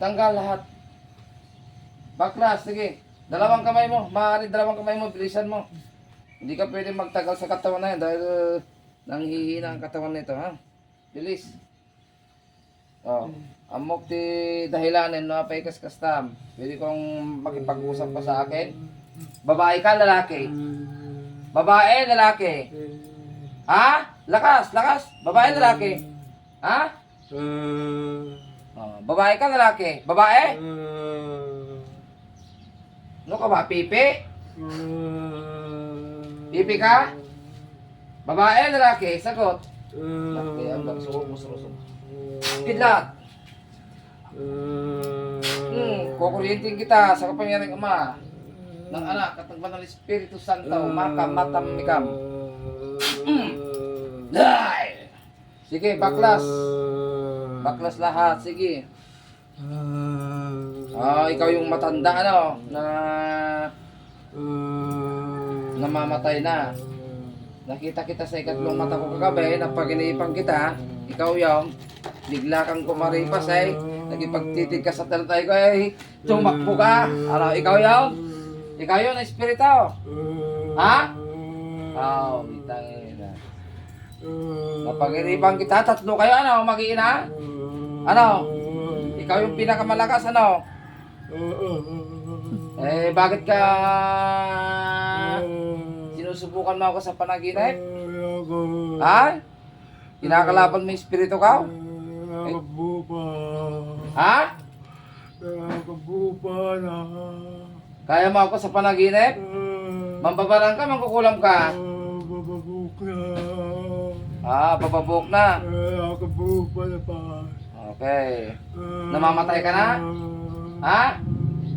Tanggal lahat. Baklas, sige. Dalawang kamay mo. Maaari dalawang kamay mo. Bilisan mo. Hindi ka pwede magtagal sa katawan na yan dahil nanghihina ang katawan nito, ha? Bilis. Oh, amok ti dahilanin no apay kastam. Pwede kong makipag-usap pa sa akin. Babae ka, lalaki? Babae, lalaki? Ha? Lakas, lakas. Babae, lalaki? Ha? Oh, babae ka, lalaki? Babae? Ano ka ba? Pipi? Pipi ka? Babae, lalaki? Sagot. Laki ang bagsuko mo sa rusok. Kidlat. Kukuryentin kita sa kapangyarihan Ama ng Anak at ng Banal Espiritu Santo, matam mikam. Die! Sige, baklas. Baklas lahat, sige. Ikaw yung matanda ano na namamatay na. Nakita kita sa ikatlong mata ko kagabi, napag-iniipang kita. Ikaw yung bigla kang kumaripas ay nagipagtitig ka sa talatay ko ay tumakbo ka. Ano, ikaw yun? Ikaw yun, espiritu. Ha? Bitangin na. Napag-iniipang kita, tatlo kayo, ano, mag-iina? Ano? Ikaw yung pinakamalakas, ano? Bakit ka sinusubukan mo ako sa panaginip? Ha? Kinakalaban mo yung espiritu ka? Ha? Kaya mo ako sa panaginip? Mambabarang ka, mangkukulam ka? Bababuk na. Okay. Namamatay ka na? Ha?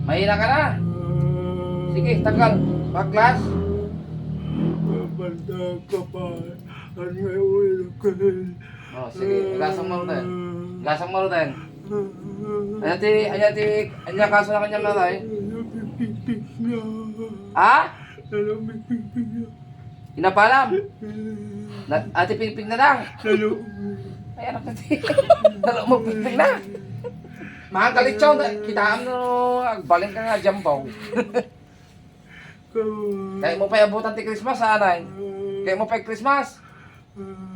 Mahina ka na? Sige, tanggal. Baklas. Sige, lasang mo rin. Lasang mo rin. Anya kaso na kanya matay? Ha? Inapalam? Ate pingping na lang. Ay, anak natin. Dalo mo pingping na. Mga kalitsyon, kitaan mo, agbalin ka nga jambaw. Kaya mo pa iabutan ti Christmas sa anay. Kaya mo pa Christmas.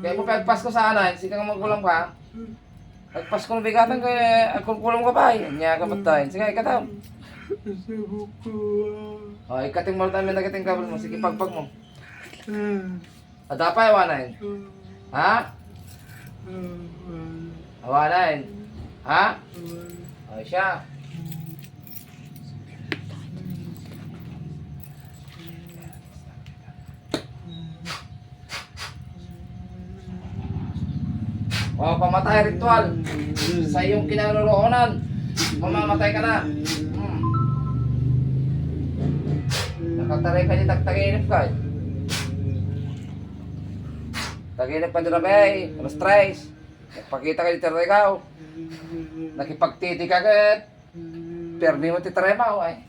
Kaya mo pa Pasko sa anay. Sige nga magkulang ka. Pag Pasko ng bigatan kaya agkulang ka pa. Nya ka batayin. Sige, ikataw. Ikating mo tayo nagating kabel mo. Sige, pagpag mo. At apa iwanayin? Ha? Awanayin? Ha? Siya. Pamatay ritual sa iyong kinaroroonan. Mamamatay ka na. Nakataray ka niya, taginip ka. Taginip ka nila ba alas 3. Pagkita ka dito ikaw. Nakipagtiti ka agad. Perdi mo titrema ay.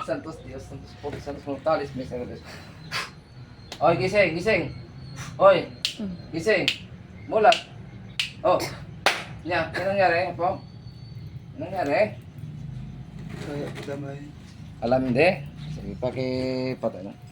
Santos Dios, Santos Pogi, Santos Mortalis, Misericors. Oy, gising, gising. Oy, gising. Mulat. Oh. Nya, ano nangyari, po? Ano nangyari? Damay. Alam hindi. Sige, pakipatay na.